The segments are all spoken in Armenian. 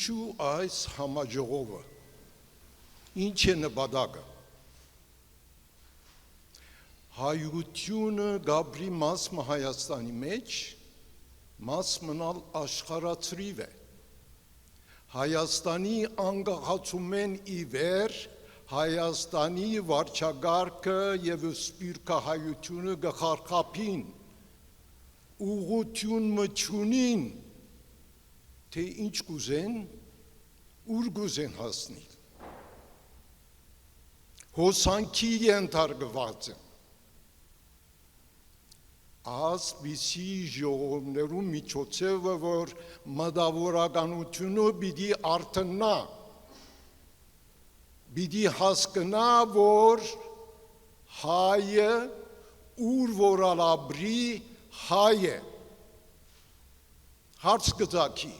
Ինչու այս համաժողովը, ինչ է նպատակը, հայությունը գաբրի մասը Հայաստանի մեջ, մաս մնալ աշխարհացրիվ է, Հայաստանի անկախացումեն ի վեր, Հայաստանի վարչագարկը և սպիրկը հայությունը գխարխապին, ուղղություն մչունին, թե ինչ կուզեն, ուր կուզեն հասնել, հոսանքի ենթարկված են, ասպիսի ժողովներու միջոցևը, որ մտավորականությունը պիտի արթնա, պիտի հասկնա, որ հայը ուր որ ալաբրի հայ է, հարց կծակի,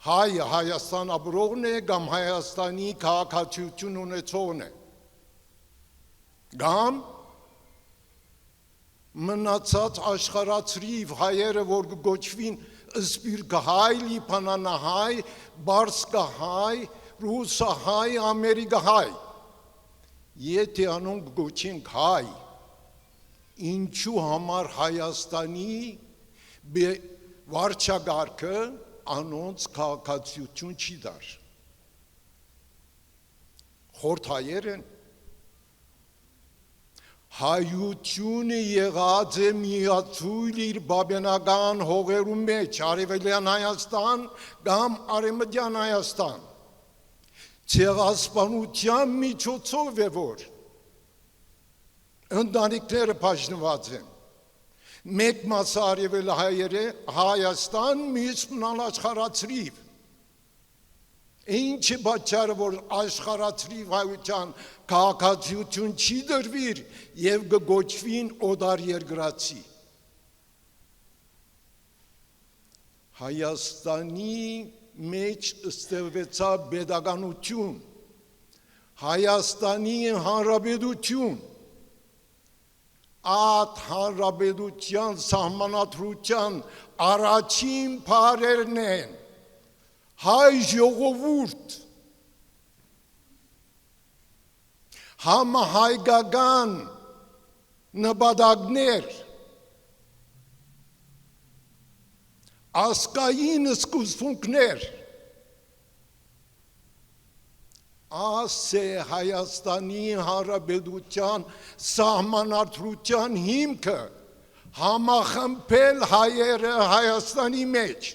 հայը Հայաստան ապրողն է, կամ Հայաստանի քաղաքացիություն ունեցողն է, կամ մնացած աշխարհացրիվ հայերը, որ գոչվին սպիրկահայ, լիբանանահայ, բարսկահայ, ռուսահայ, ամերիկահայ, եթե անոնք գոչենք հայ, ինչու համար Հայաստանի վարչագարկը անոնց քաղաքացիություն չի դար, խորթ հայեր են, հայությունը եղած է միացույլ իր բաբենական հողերու մեջ, արևելյան Հայաստան կամ արևմտյան Հայաստան, ցեղասպանության միջոցով է, որ ընտանիքները բաժնված են, մեկ մասը արևել Հայաստան, մյուս մնալ աշխարհացրիվ, ինչ է պատճառը, որ աշխարհացրիվ հայության քաղաքացիություն չի դրվիր և գոչվին օտար երկրացի։ Հայաստանի մեջ ստեղծվեցա պետականություն, Հայաստանի Հանրապետություն, այդ հանրապետության սահմանադրության առաջին բառերն են հայ ժողովուրդ, համահայկական նպատակներ, ազգային սկզբունքներ, ասե Հայաստանի Հանրապետության սահմանադրության հիմքը համախմբել հայերը Հայաստանի մեջ,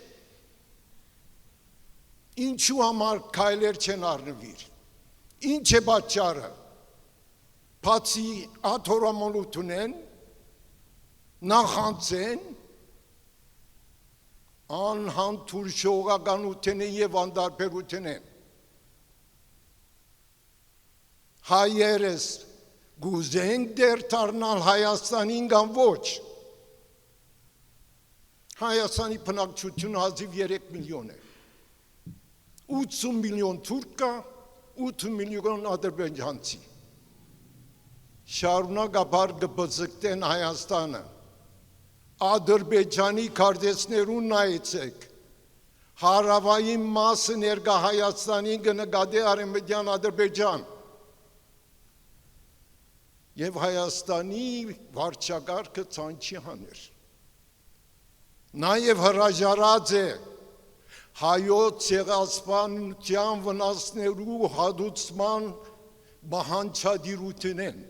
ինչու համար քայլեր չեն առնվիր, ինչ է պատճառը, բացի աթոռամոլություն են, նախանձեն, անհանդուր ժողովականություն և անդարբերություն են, հայերս գուզենք դեր դառնալ Հայաստանին կամ ոչ, Հայաստանի բնակչությունը հազիվ 3 միլիոն է, 80 միլիոն թուրք կա, 8 միլիոն ադրբեջանցի, շարունակաբար կբզկտեն Հայաստանը, Ադրբեջանի քարտեզներուն նայեցեք, հարավային մասը ներկա Հայաստանի կնկատի արևմտյան Ադրբեջան, և Հայաստանի վարչագարկը ցանցի հաներ, նաև հրաժարած է հայոց ցեղասպանության վնասներու հատուցման պահանջադիրությունեն,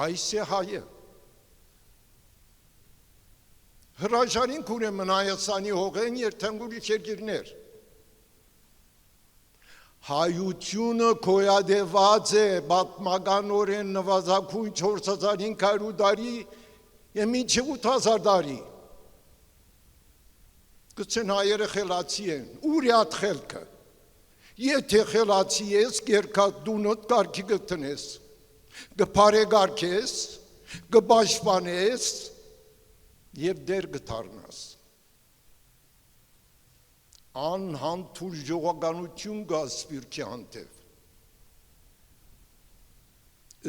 այս է հայը, հրաժարինք ուրեմն Հայաստանի հողեն երթանգուրի երկիրներ, հայությունը գոյատևած է պատմականորեն նվազագույն 4500 տարի և մինչև 8000 տարի, գցեն հայերը խելացի են, ուր է այդ խելքը, եթե խելացի ես, գերքատ դունդ կարգի գտնես, գպարեգարկես, գպաշտպանես և դեր գդառնաս, անհանդուր ժողովականություն կա սպիրկի հանդեպ,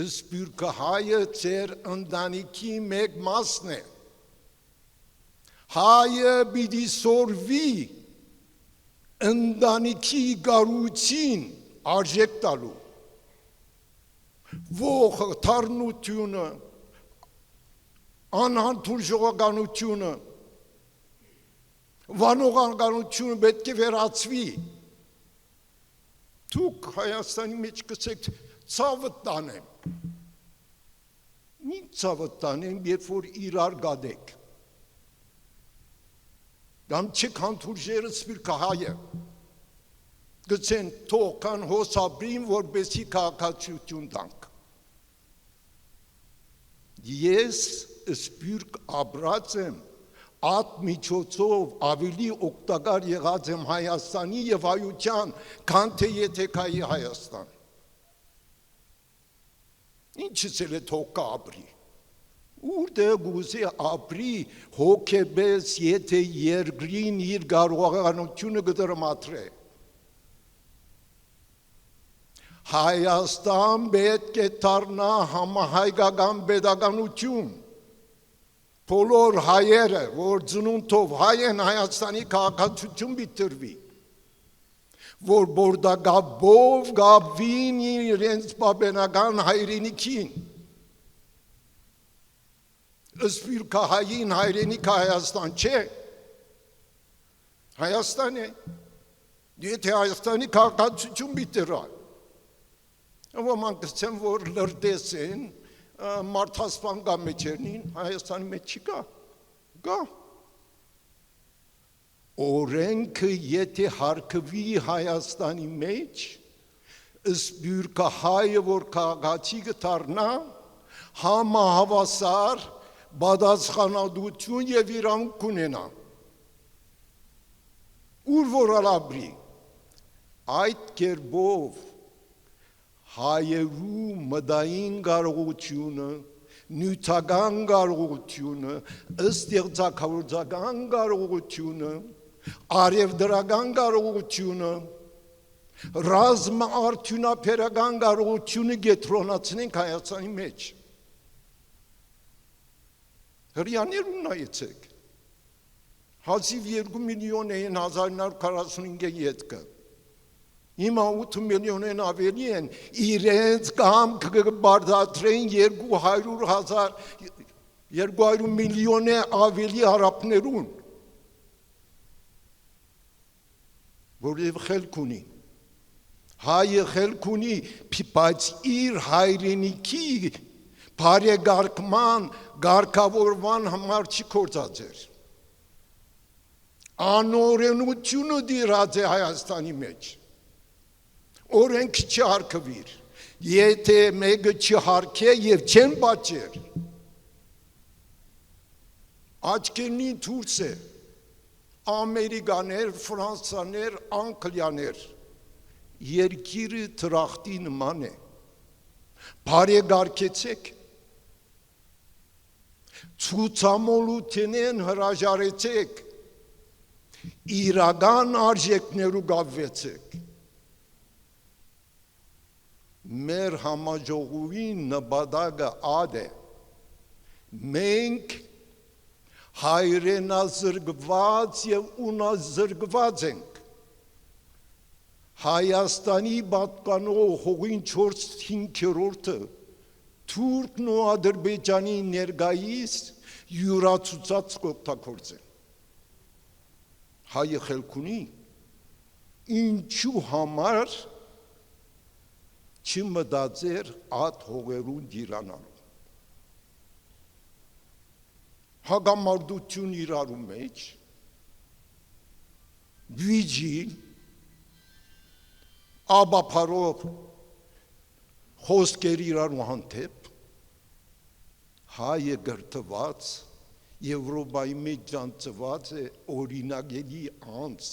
սպիրկը հայը ձեր ընտանիքի մեկ մասն է, հայը պիտի սորվի ընտանիքի գարուցին արժեք տալու, ողը, թարնությունը, անհանդուր ժողականությունը, վանողականությունը պետք է վերացվի։ Դուք Հայաստանի մեջ կսեք ցավը տանեմ։ Մի ցավը տանեմ, երբ որ իրար գադեք։ Դամ չեք հանդուրժերը սպիրկահայը, գցեն թողքան հոսաբրին, որբեսի քաղաքացիություն տանք։ Ես սպիրկ ապրած եմ, այդ միջոցով ավելի օգտակար եղած եմ Հայաստանի և հայության, քան թե եթե կայի Հայաստան։ Ինչից էլ է թողքա ապրի։ Ուրդե գուզի ապրի հոգեբես, եթե երկրին իր կարողականությունը կդրամատրե։ Հայաստան պետք է դառնա համահայկական պետականություն։ Բոլոր հայերը, որ ծնունդով հայ են, Հայաստանի քաղաքացիություն պիտի որ բորդագաբով գաբվին իրենց պապենական հայրենիքին։ Սպիրկահային հայրենիքը Հայաստան չէ, Հայաստան է, եթե Հայաստանի քաղաքացիություն պիտի ոմանք կսեն, որ լրտես են, մարդասպան կա մեջերնին, Հայաստանի մեջ չի կա։ Օրենքը եթե հարկվի Հայաստանի մեջ, սպիրկահայը, որ քաղաքացի կդառնա, համահավասար պատասխանատվություն և իրավունք կունենա։ Ուր որ ապրի, այդ կերպով հայերու մտային կարողությունը, նյութական կարողությունը, ստեղծագործական կարողությունը, արևդրական կարողությունը, ռազմաարդյունաբերական կարողությունը կենտրոնացնենք Հայաստանի մեջ։ Հրյաներ ունայեցեք, հազիվ 2 միլիոն են 1945 ետքը, հիմա 8 միլիոն են ավելի են, իրենց կամք կբարձրեն 200 միլիոն է ավելի արաբներուն, որև խելք ունի, հայը խելք ունի, բայց իր հայրենիքի բարեգարկման, գարկավորման համար չի կործածեր։ Անօրենությունը դիրած է Հայաստանի մեջ, օրենք չհարկվիր, եթե մեկը չհարկե և չեն բաճեր, աչկերնին թուրս է, ամերիկաներ, ֆրանսաներ, անգլիաներ, երկիրը տրախտի նման է, բարեգարկեցեք, ցուցամոլութենեն հրաժարեցեք, իրական արժեքներու գավվեցեք, մեր համաժողովին նպատակը ադը, մենք հայրենազրկված և ունազրկված ենք, Հայաստանի պատկանող հողին 4/5-ը Թուրքն ու Ադրբեջանի ներկայիս յուրացուցած կօգտագործեն։ Հայը խելք ունի, ինչու համար չմտածեր այդ հողերուն դիրանալու։ Հագամարտություն իրարու մեջ, վիճի, աբապարով խոսքեր իրարու հանդեպ, հայը գրթված, Եվրոպայի մեջ ջանցված է օրինագելի անց,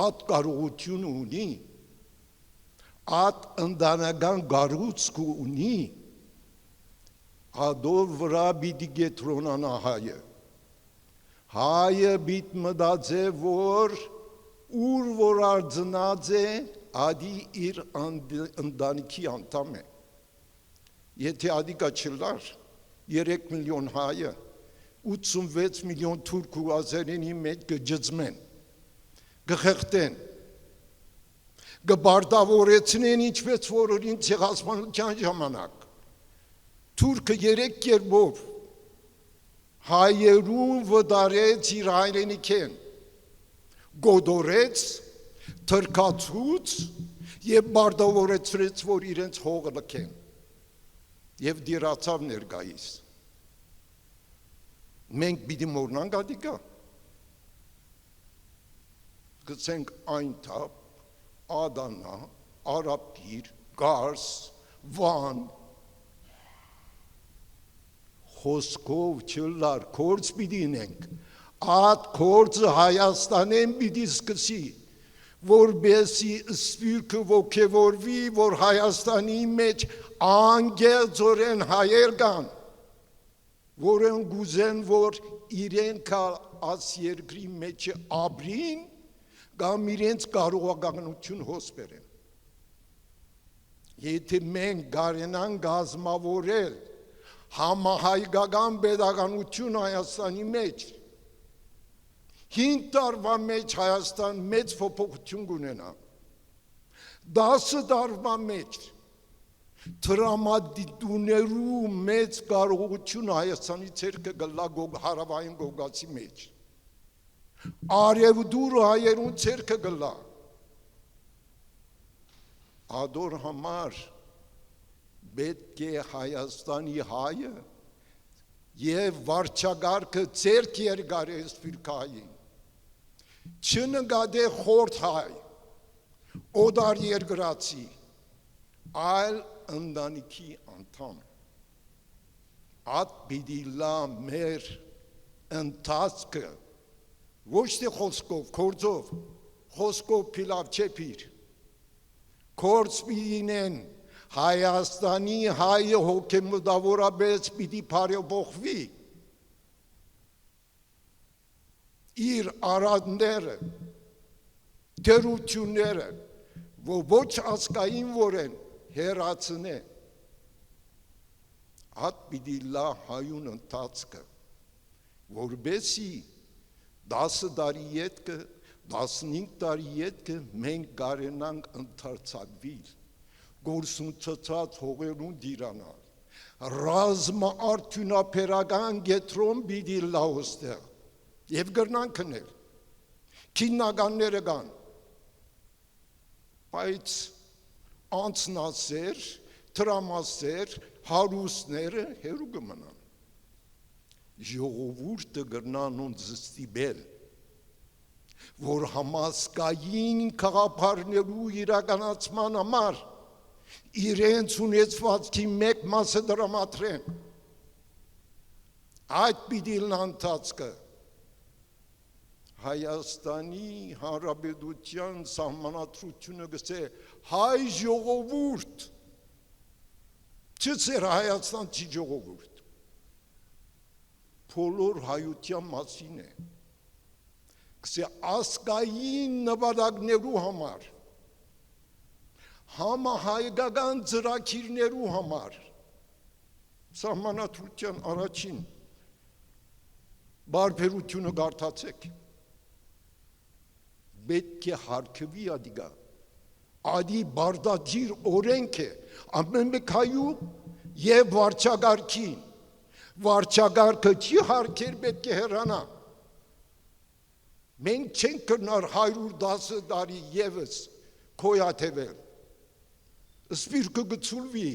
այդ կարողություն ունի, այդ ընտանեկան գառուցք ունի, ադոր վրա պիտի կենտրոնանա հայը։ Հայը պիտի մտածե, որ ուր որ արձնած է, ադի իր ընտանիքի անդամ է։ Եթե ադիկա չլար, 3 միլիոն հայը, 86 միլիոն թուրք ու ազերենի մեջ կջծմեն, գխեղտեն, գբարդավորեցնեն ինչպես որ օրին ցեղասպանության ժամանակ։ Թուրքը 3 կերպով հայերուն վդարեց իր հայրենիքեն, գոդորեց, թրքացուց եւ բարդավորեցրեց, որ իրենց հողը լքեն եւ դիրացավ ներկայիս։ Մենք պիտի մոռնանք ադիկա, գցենք Այնթապ, Ադանա, Արաբկիր, Գարս, Վան, խոսքով չլար, կորձ պիտի ինենք, ատ կորձը Հայաստանեն պիտի սկսի, որբեսի սպիրկը ոգևորվի, որ Հայաստանի մեջ անգեղձորեն հայեր կան, որն գուզեն, որ իրենք աս երկրի մեջ ապրին, կամ իրենց կարողականություն հոսպերեն։ Եթե մենք կարենան գազմավորել համահայկական պետականություն Հայաստանի մեջ, 5 տարվա մեջ Հայաստան մեծ փոփոխություն կունենա, 10 տարվա մեջ տրամադիտուներու մեծ կարողություն Հայաստանի ցերկը գլա հարավային Կովկասի մեջ, արևդուր հայերուն ցերկը գլա, ադոր համար պետք է Հայաստանի հայը եւ վարչագարքը ցերկ երկարե սպիրկային, չնկատե խորթ հայ, օդար երկրացի, այլ ընտանիքի անդամ, ատ պիտի լա մեր ընթացքը, ոչ թե խոսքով, կորձով, խոսքով փիլավ չեպիր, կորձ պիտինեն Հայաստանի հայը հոգեմտավորապես պիտի բարեփոխվի, իր արադները, դերությունները, որ ոչ ասկային որեն հերացնե, ատ պիտի լա հայուն ընթացքը, որբեսի 10 տարի ետքը, 15 տարի ետքը մենք կարենանք ընթարցակվիլ, գործունցած հողերուն դիրանալ, ռազմա արդյունաբերական գետրոն պիտի լաոստեղ, և գրնան կնել, քիննականները կան, բայց անցնասեր, տրամասեր, հարուստները հերու կմնան, ժողովուրդը գրնան ոնց ստիպել, որ համասկային քաղաքարներու իրականացման համար իրենց ունեցվածքի մեկ մասը դրամատրեն, այդ պիտի լանթացքը, Հայաստանի Հանրապետության սահմանադրությունը գսե հայ ժողովուրդ, չսեր Հայաստան չի ժողովուրդ, բոլոր հայության մասին է, գսե ասկային նպատակներու համար, համահայկական ծրագիրներու համար, սահմանադրության առաջին բարբերությունը կարդացեք, պետք է հարկվի ադիգա, ադի բարդադիր օրենք է, ամեն մեկ հայու և վարչագարքին, վարչագարքը չի հարկեր պետք է հերանա, մենք չենք կրնար 110 տարի ևս կոյաթևել, սպիրկը գծուլվի,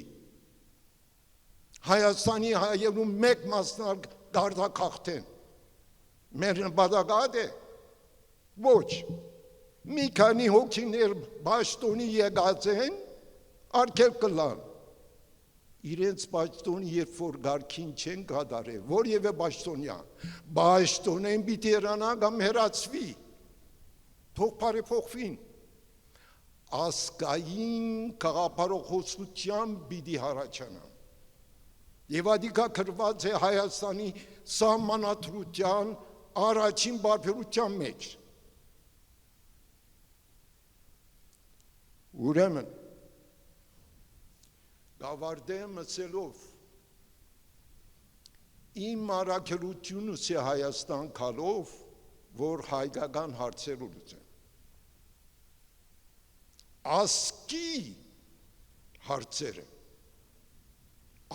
Հայաստանի հայերուն մեկ մասնար գարդակախտեն, մեր նպատակատ է, ոչ, մի քանի հոգիներ բաշտոնի եկած են, արգել կլան, իրենց բաշտոնի երբ որ գարքին չեն կատարել, որևէ բաշտոնյա, բաշտոնեն պիտի հեռանա կամ հեռացվի, թող բարեփոխվին, ասկային քաղաքապարողություն պիտի հառաջանա, եւ ադիկա գրված է Հայաստանի սահմանադրության առաջին բարբերության մեջ, ուրեմն, գավարդեմ մսելով, իմ առաքելությունս է Հայաստան կալով, որ հայկական հարցեր ուլուց են, ազգի հարցերը,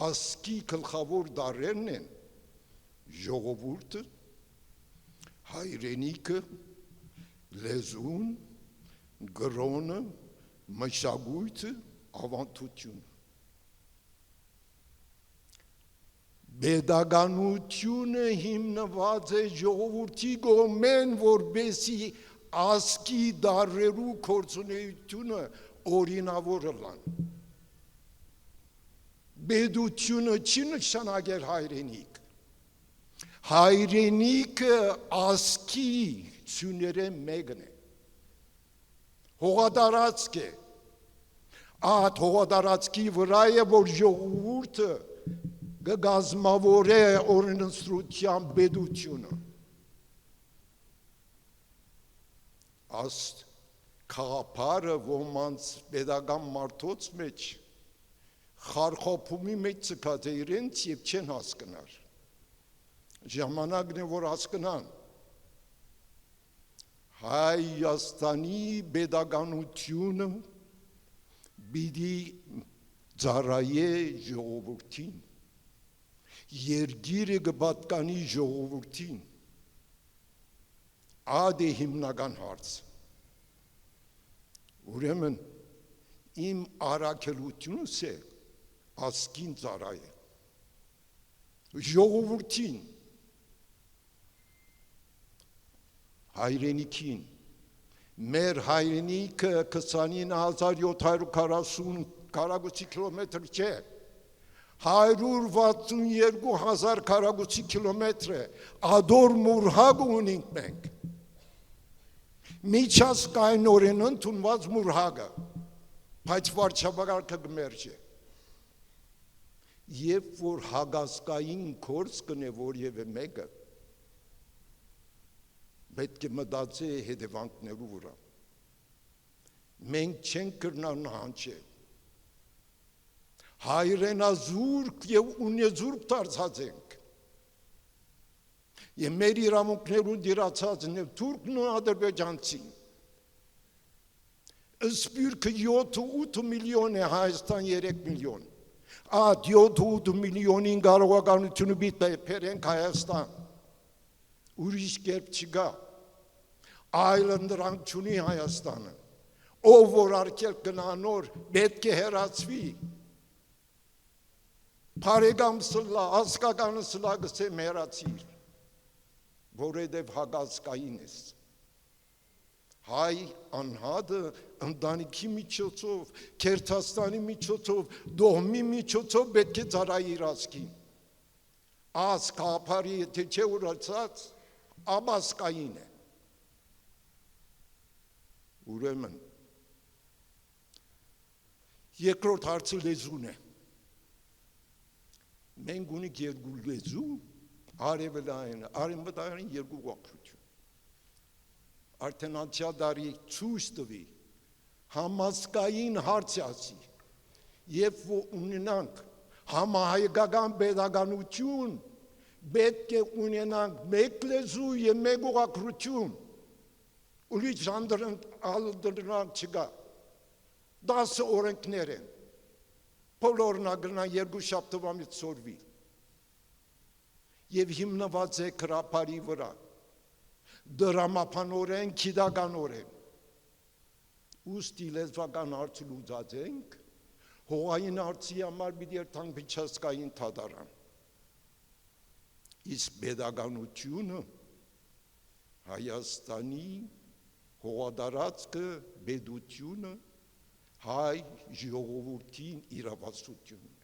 ազգի գլխավոր դարերն են ժողովուրդը, հայրենիքը, լեզուն, գրոնը, մշակույթը, ավանդությունը։ Պետականությունը հիմնված է ժողովրդի կողմեն, որպեսզի ազգի դարերու գործունեությունը օրինավոր լան։ Պետությունը չի նշանակել հայրենիք։ Հայրենիքը ազգի սյուներեն մեկն է։ Հողատարածք է։ Այդ հողատարածքի վրա է, որ ժողովուրդը կգազմավորե օրենսդրության պետությունը։ Աստ քաղաքարը ոմանց պետական մարդոց մեջ խարխոփումի մեջ ցկած է իրենց եւ չեն հասկնար։ Ժամանակն է, որ հասկնան։ Հայաստանի պետականությունը պիտի ծառայե ժողովրդին, երկիրը կպատկանի ժողովրդին, այդ է հիմնական հարցը։ Ուրեմն իմ առաքելությունս է ազգին ծառայել, ժողովրդին, հայրենիքին, մեր հայրենիքը 29740 քառակուսի կիլոմետր չէ, 162,000 քառակուսի կիլոմետր է, ադոր մուրհակ ունենք մենք, միջազգայինորեն ընդունված մուրհակը, բայց վարչապետարանը կմերժի։ Երբ որ հագազգային գործ կնե որևէ մեկը, պետք է մտածի հետևանքներու վրա։ Մենք չենք կրնար նահանջել։ Հայրենազուրկ եւ ունեզուրկ դարձած ենք։ Եվ մեր իրավունքներուն դիրացած են եւ թուրքն ու ադրբեջանցին։ Սպյուրքը 7-8 միլիոն է, Հայաստան 3 միլիոն։ Այդ 7-8 միլիոնին կարողականությունը պիտի բերենք Հայաստան։ Ուրիշ կերպ չկա։ Այլ ընդրանք չունի Հայաստանը։ Ով որ արկել կնանոր պետք է հեռացվի։ Բարեկամ սլա, ազգականը սլա գսեմ հեռացիր, որովհետև հակազգային ես։ Հայ անհատը ընտանիքի միջոցով, Քերթաստանի միջոցով, դողմի միջոցով պետք է ծառայի իր ազգին։ Ազգ ապարի եթե չէ ուրացած, աբասկային է։ Ուրեմն, երկրորդ հարցը լեզուն է։ Մենք ունենք երկու լեզու, արևմտային երկու ուղղություն։ Արդեն անցյալ դարի ցույց տվի, համազգային հարց ասի, երբ ունենանք համահայկական պետականություն, պետք է ունենանք մեկ լեզու եւ մեկ ուղղություն, ուրիշ անդրանք չկա, 10 օրենքներ են, բոլորն ագրնան երկու շաբթվամից սորվի եւ հիմնված է գրապարի վրա, դրամապանորեն, գիտականորեն, ուստի լեզվական հարցը լուծած ենք, հողային հարցի համար պիտի երթանք միջազգային դատարան։ Իսկ պետականությունը Հայաստանի հողատարածքը, պետությունը հայ ժողովրդին իրավասությունն է։